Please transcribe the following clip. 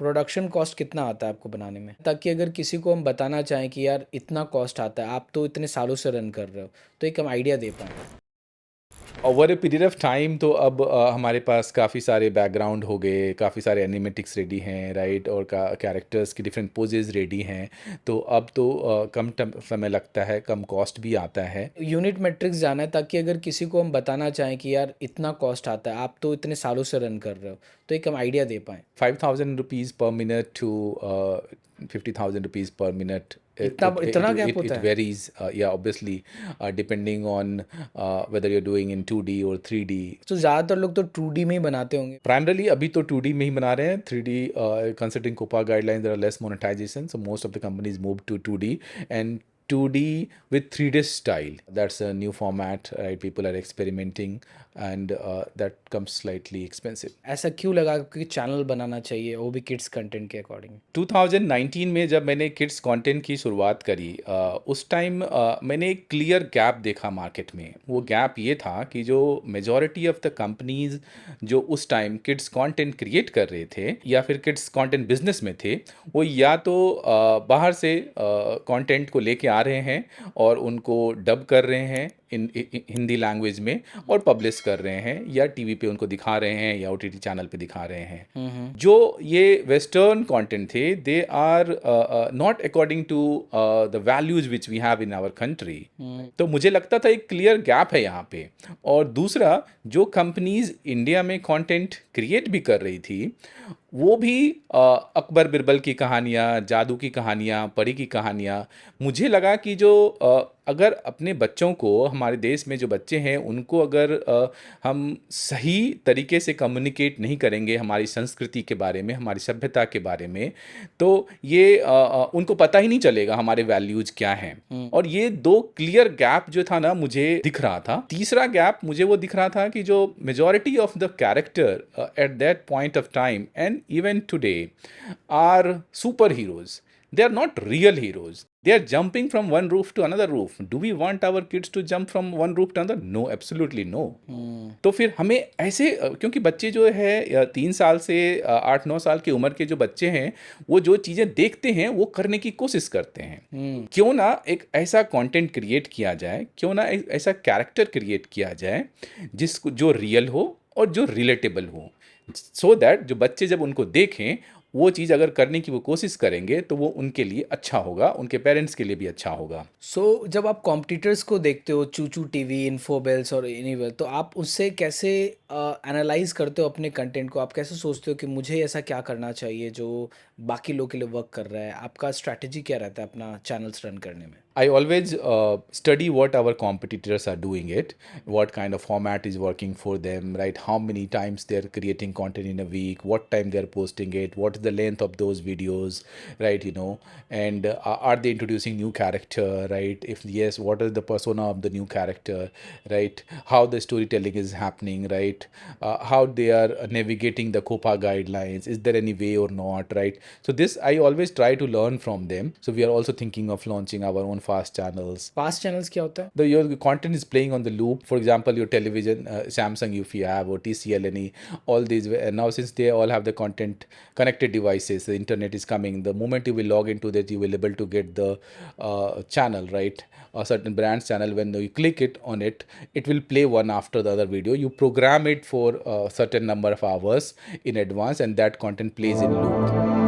Production cost कितना आता है आपको बनाने में? ताकि अगर किसी को हम बताना चाहें कि यार इतना कॉस्ट आता है, आप तो इतने सालों से रन कर रहे हो, तो एक हम आइडिया दे पाएँ। Over a period of time तो अब हमारे पास काफ़ी सारे बैकग्राउंड हो गए, काफ़ी सारे एनिमेटिक्स रेडी हैं, राइट? और कैरेक्टर्स की डिफरेंट पोजेज रेडी हैं। तो अब तो समय लगता है, कम कॉस्ट भी आता है। यूनिट मैट्रिक्स जाना है ताकि अगर किसी को हम बताना चाहें कि यार इतना कॉस्ट आता है, आप तो इतने सालों से रन कर रहे हो, तो एक हम आइडिया दे पाएँ। 5,000 rupees per minute to 50,000 rupees per minute. इतना इतना गैप It होता है? varies, yeah, obviously, depending on whether you're doing in 2D or 3D. तो ज़्यादातर लोग तो 2D में ही बनाते होंगे। Primarily अभी तो 2D में ही बना रहे हैं। 3D, considering COPPA guidelines, there are less monetization, so most of the companies moved to 2D, and 2D with 3D style. That's a new format, right? People are experimenting, and that comes slightly expensive. ऐसा क्यों लगा कि channel बनाना चाहिए, वो भी kids content के according? 2019 में जब मैंने किड्स कंटेंट की शुरुआत करी, उस टाइम मैंने एक क्लियर गैप देखा मार्केट में। वो गैप ये था कि जो मेजॉरिटी ऑफ द कंपनीज जो उस टाइम किड्स कंटेंट क्रिएट कर रहे थे या फिर किड्स कंटेंट बिजनेस में थे, वो या तो बाहर से कंटेंट को लेके आ रहे हैं और उनको डब कर रहे हैं हिंदी लैंग्वेज में और पब्लिश कर रहे हैं, या टीवी पे उनको दिखा रहे हैं, या ओटीटी चैनल पे दिखा रहे हैं। जो ये वेस्टर्न कंटेंट थे, they are not according to the values which we have in our country. तो मुझे लगता था एक क्लियर गैप है यहाँ पे। और दूसरा, जो कंपनीज इंडिया में कंटेंट क्रिएट भी कर रही थी, वो भी अकबर बिरबल की कहानियाँ, जादू की कहानियाँ, परी की कहानियाँ। मुझे लगा कि जो अगर अपने बच्चों को, हमारे देश में जो बच्चे हैं उनको अगर हम सही तरीके से कम्युनिकेट नहीं करेंगे हमारी संस्कृति के बारे में, हमारी सभ्यता के बारे में, तो ये उनको पता ही नहीं चलेगा हमारे वैल्यूज क्या हैं। और ये दो क्लियर गैप जो था ना, मुझे दिख रहा था। तीसरा गैप मुझे वो दिख रहा था कि जो majority of the character at that point of time and even today are super heroes. They are not real heroes. They are jumping from one roof to another roof. Do we want our kids to jump from one roof to another? No, absolutely no. तो फिर हमें ऐसे क्योंकि बच्चे जो है 3 साल से 8-9 साल की उम्र के जो बच्चे हैं, वो जो चीज़ें देखते हैं वो करने की कोशिश करते हैं। क्यों ना एक ऐसा कंटेंट क्रिएट किया जाए, क्यों ना एक ऐसा कैरेक्टर क्रिएट किया जाए जिसको जो रियल हो और जो रिलेटेबल हो, सो दैट जो बच्चे जब उनको देखें, वो चीज़ अगर करने की वो कोशिश करेंगे तो वो उनके लिए अच्छा होगा, उनके पेरेंट्स के लिए भी अच्छा होगा। जब आप कॉम्पिटिटर्स को देखते हो, चूचू टीवी, इन्फोबेल्स और एनीवेयर, तो आप उससे कैसे एनालाइज करते हो अपने कंटेंट को? आप कैसे सोचते हो कि मुझे ऐसा क्या करना चाहिए जो बाकी लोग के लिए वर्क कर रहा है? आपका स्ट्रैटेजी क्या रहता है अपना चैनल्स रन करने में? I always study what our competitors are doing it, what kind of format is working for them, right? How many times they're creating content in a week, what time they're posting it, what is the length of those videos, right? And are they introducing new character, right? If yes, what is the persona of the new character, right? How the storytelling is happening, right? How they are navigating the COPA guidelines, is there any way or not, right? So this I always try to learn from them. So we are also thinking of launching our own fast channels. Fast channels क्या होता है? Your content is playing on the loop. For example, your television, Samsung if you have, or TCL, any, all these. Now since they all have the content connected devices, the internet is coming. The moment you will log into that, you will able to get the channel, right? A certain brand's channel. When you click it on it, it will play one after the other video. You program it for a certain number of hours in advance, and that content plays in loop.